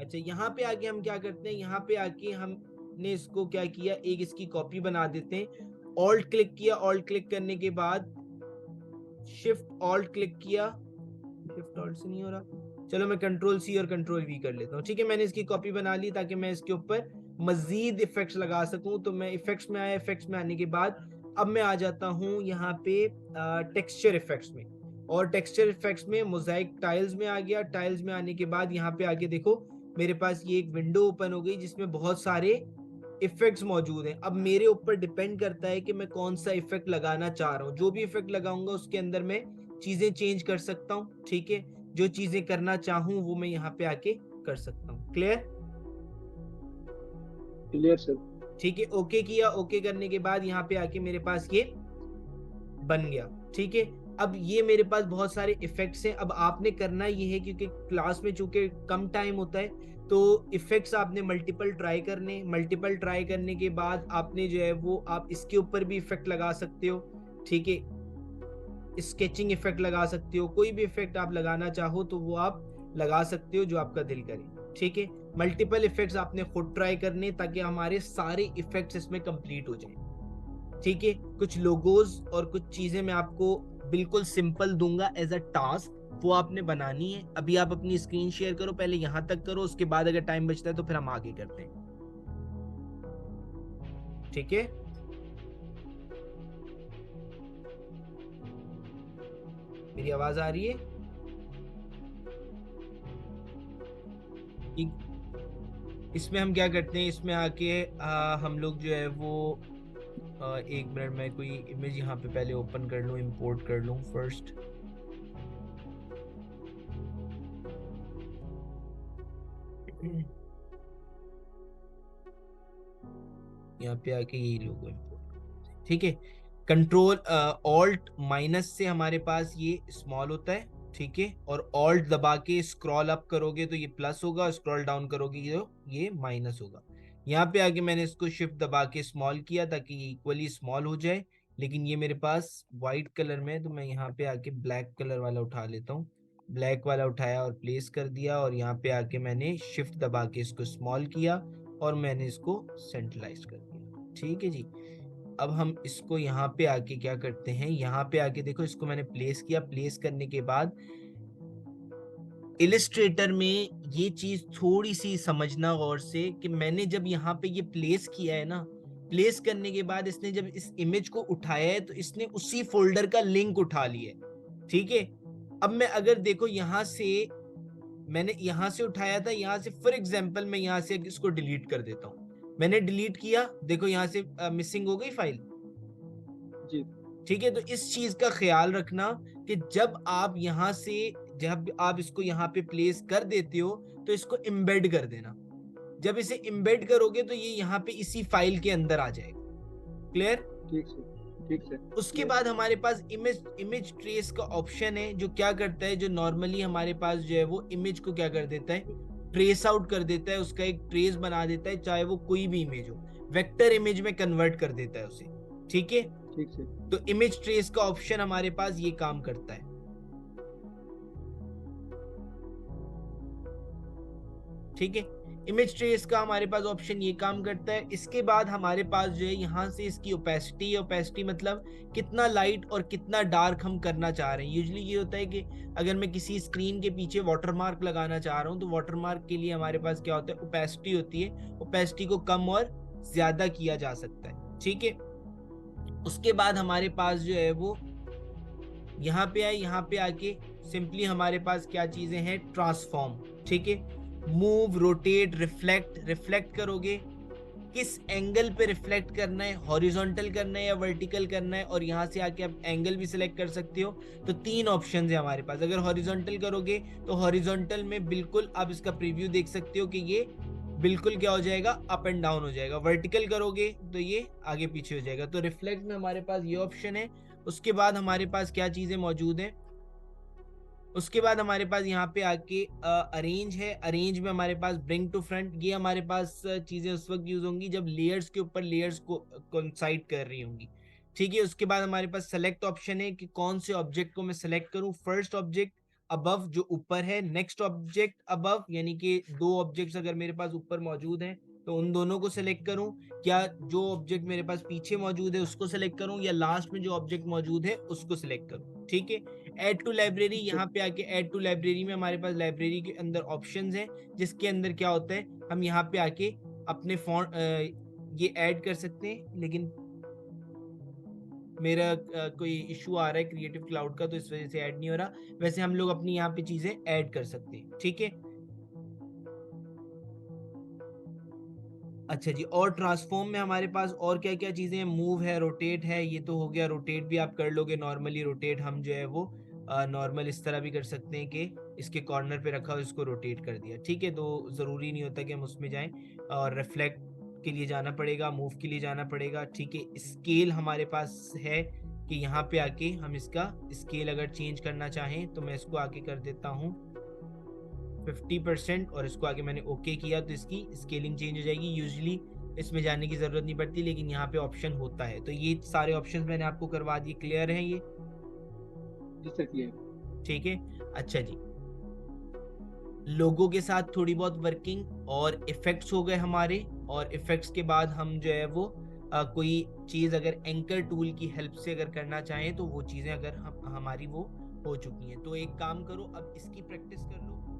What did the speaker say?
अच्छा यहाँ पे आके हम क्या करते हैं, यहाँ पे आके हमने इसको क्या किया, एक इसकी कॉपी बना देते हैं। ऑल्ट क्लिक किया, ऑल्ट क्लिक करने के बाद शिफ्ट ऑल्ट क्लिक किया, शिफ्ट ऑल्ट से नहीं हो रहा, चलो मैं कंट्रोल सी और कंट्रोल वी कर लेता हूँ। ठीक है, मैंने इसकी कॉपी बना ली ताकि मैं इसके ऊपर मजीद इफेक्ट्स लगा सकूं। तो मैं इफेक्ट्स में आया, इफेक्ट्स में आने के बाद अब मैं आ जाता हूँ यहाँ पे टेक्सचर इफेक्ट्स में, और टेक्सचर इफेक्ट्स में मोजाइक टाइल्स में आ गया। टाइल्स में आने के बाद यहाँ पे आके देखो मेरे पास ये एक विंडो ओपन हो गई जिसमें बहुत सारे इफेक्ट्स मौजूद हैं। अब मेरे ऊपर डिपेंड करता है कि मैं कौन सा इफेक्ट लगाना चाह रहा हूँ। जो भी इफेक्ट लगाऊंगा उसके अंदर मैं चीजें चेंज कर सकता हूँ। ठीक है, जो चीजें करना चाहूँ वो मैं यहाँ पे आके कर सकता हूँ। क्लियर? Clear sir. ठीक है, ओके किया। ओके करने के बाद यहाँ पे आके मेरे पास ये बन गया। ठीक है, अब ये मेरे पास बहुत सारे इफेक्ट्स हैं। अब आपने करना ये है, क्योंकि क्लास में चूंकि कम टाइम होता है, तो इफेक्ट्स आपने मल्टीपल ट्राई करने। मल्टीपल ट्राई करने के बाद आपने जो है वो आप इसके ऊपर भी इफेक्ट लगा सकते हो। ठीक है, स्केचिंग इफेक्ट लगा सकते हो, कोई भी इफेक्ट आप लगाना चाहो तो वो आप लगा सकते हो जो आपका दिल करे। ठीक है, मल्टीपल इफेक्ट्स आपने खुद ट्राई करने ताकि हमारे सारे इफेक्ट्स इसमें कंप्लीट हो जाए। ठीक है, कुछ लोगोज और कुछ चीजें मैं आपको बिल्कुल सिंपल दूंगा एज अ टास्क, वो आपने बनानी है। अभी आप अपनी स्क्रीन शेयर करो, पहले यहां तक करो, उसके बाद अगर टाइम बचता है तो फिर हम आगे करते हैं। ठीक है, मेरी आवाज आ रही है? ठीक, इसमें हम क्या करते हैं, इसमें आके हम लोग जो है वो एक मिनट में कोई इमेज यहाँ पे पहले ओपन कर लूँ, इंपोर्ट कर लूँ फर्स्ट। यहाँ पे आके यही लोगो इंपोर्ट। ठीक है, कंट्रोल ऑल्ट माइनस से हमारे पास ये स्मॉल होता है। ठीक है, और ऑल्ट दबा के स्क्रॉल अप करोगे तो ये प्लस होगा, स्क्रॉल डाउन करोगे तो ये माइनस होगा। यहाँ पे आके मैंने इसको शिफ्ट दबा के स्मॉल किया ताकि ये इक्वली स्मॉल हो जाए, लेकिन ये मेरे पास व्हाइट कलर में है तो मैं यहाँ पे आके ब्लैक कलर वाला उठा लेता हूँ। ब्लैक वाला उठाया और प्लेस कर दिया, और यहाँ पे आके मैंने शिफ्ट दबा के इसको स्मॉल किया और मैंने इसको सेंट्रलाइज कर दिया। ठीक है जी, अब हम इसको यहाँ पे आके क्या करते हैं, यहाँ पे आके देखो इसको मैंने प्लेस किया। प्लेस करने के बाद इलिस्ट्रेटर में ये चीज थोड़ी सी समझना गौर से कि मैंने जब यहाँ पे ये प्लेस किया है ना, प्लेस करने के बाद इसने जब इस इमेज को उठाया है तो इसने उसी फोल्डर का लिंक उठा लिया है। ठीक है, अब मैं अगर देखो यहाँ से, मैंने यहाँ से उठाया था, यहाँ से फॉर एग्जाम्पल मैं यहाँ से इसको डिलीट कर देता हूँ। मैंने डिलीट किया, देखो यहाँ से मिसिंग हो गई फाइल। जी। ठीक है, तो इस चीज का ख्याल रखना कि जब आप यहां से, जब आप इसको यहाँ पे प्लेस कर देते हो तो इसको एम्बेड कर देना। जब इसे एम्बेड करोगे तो ये यहाँ पे इसी फाइल के अंदर आ जाएगा। क्लियर? ठीक सर। ठीक सर। उसके क्लियर। बाद हमारे पास इमेज इमेज ट्रेस का ऑप्शन है, जो क्या करता है, जो नॉर्मली हमारे पास जो है वो इमेज को क्या कर देता है, ट्रेस आउट कर देता है, उसका एक ट्रेस बना देता है, चाहे वो कोई भी इमेज हो, वेक्टर इमेज में कन्वर्ट कर देता है उसे। ठीक है, ठीक सर। तो इमेज ट्रेस का ऑप्शन हमारे पास ये काम करता है। ठीक है, इमेज ट्रेस का हमारे पास ऑप्शन ये काम करता है। इसके बाद हमारे पास जो है यहाँ से इसकी ओपेसिटी, ओपेसिटी मतलब कितना लाइट और कितना डार्क हम करना चाह रहे हैं। यूजुअली ये होता है कि अगर मैं किसी स्क्रीन के पीछे वाटरमार्क लगाना चाह रहा हूँ तो वाटरमार्क के लिए हमारे पास क्या होता है, ओपेसिटी होती है। ओपेसिटी को कम और ज्यादा किया जा सकता है। ठीक है, उसके बाद हमारे पास जो है वो यहाँ पे आए, यहाँ पे आके सिंपली हमारे पास क्या चीजें हैं, ट्रांसफॉर्म। ठीक है, मूव, रोटेट, रिफ्लेक्ट। रिफ्लेक्ट करोगे, किस एंगल पे रिफ्लेक्ट करना है, हॉरिजॉन्टल करना है या वर्टिकल करना है, और यहाँ से आके आप एंगल भी सिलेक्ट कर सकते हो। तो तीन ऑप्शन है हमारे पास। अगर हॉरिजॉन्टल करोगे तो हॉरिजॉन्टल में बिल्कुल आप इसका प्रीव्यू देख सकते हो कि ये बिल्कुल क्या हो जाएगा, अप एंड डाउन हो जाएगा। वर्टिकल करोगे तो ये आगे पीछे हो जाएगा। तो रिफ्लेक्ट में हमारे पास ये ऑप्शन है। उसके बाद हमारे पास क्या चीजें मौजूद हैं, उसके बाद हमारे पास यहाँ पे आके अरेंज है। अरेंज में हमारे पास ब्रिंग टू फ्रंट, ये हमारे पास चीजें उस वक्त यूज होंगी जब लेयर्स के ऊपर लेयर्स को कोइंसाइड कर रही होंगी। ठीक है, उसके बाद हमारे पास सेलेक्ट ऑप्शन है कि कौन से ऑब्जेक्ट को मैं सेलेक्ट करूं, फर्स्ट ऑब्जेक्ट, अबव जो ऊपर है, नेक्स्ट ऑब्जेक्ट अबव, यानी कि दो ऑब्जेक्ट्स अगर मेरे पास ऊपर मौजूद हैं तो उन दोनों को सिलेक्ट करूं, क्या जो ऑब्जेक्ट मेरे पास पीछे मौजूद है उसको सिलेक्ट करूं, या लास्ट में जो ऑब्जेक्ट मौजूद है उसको सिलेक्ट करूं। ठीक है, ऐड टू लाइब्रेरी, ठीक है। यहाँ पे आके ऐड टू लाइब्रेरी में हमारे पास लाइब्रेरी के अंदर ऑप्शंस हैं, जिसके अंदर क्या होता है, हम यहाँ पे आके अपने फॉन्ट ये ऐड कर सकते हैं। लेकिन मेरा कोई इशू आ रहा है क्रिएटिव क्लाउड का, तो इस वजह से ऐड नहीं हो रहा। वैसे हम लोग अपनी यहाँ पे चीजें ऐड कर सकते हैं। ठीक है, अच्छा जी, और ट्रांसफॉर्म में हमारे पास और क्या क्या चीजें हैं, मूव है, रोटेट है, ये तो हो गया, रोटेट भी आप कर लोगे नॉर्मली। रोटेट हम जो है वो नॉर्मल इस तरह भी कर सकते हैं कि इसके कॉर्नर पे रखा हो, इसको रोटेट कर दिया। ठीक है, तो ज़रूरी नहीं होता कि हम उसमें जाएं, और रिफ्लेक्ट के लिए जाना पड़ेगा, मूव के लिए जाना पड़ेगा। ठीक है, स्केल हमारे पास है कि यहाँ पे आके हम इसका स्केल अगर चेंज करना चाहें तो मैं इसको आके कर देता हूँ 50%, और इसको आगे मैंने ओके किया तो इसकी स्केलिंग चेंज हो जाएगी। यूजली इसमें जाने की ज़रूरत नहीं पड़ती, लेकिन यहाँ पे ऑप्शन होता है। तो ये सारे ऑप्शंस मैंने आपको करवा दिए, क्लियर हैं ये? जी सर, क्लियर। ठीक है, अच्छा जी, लोगों के साथ थोड़ी बहुत वर्किंग और इफेक्ट्स हो गए हमारे, और इफेक्ट्स के बाद हम जो है वो कोई चीज़ अगर एंकर टूल की हेल्प से अगर करना चाहें तो वो चीज़ें अगर हम हमारी वो हो चुकी हैं। तो एक काम करो, अब इसकी प्रैक्टिस कर लो।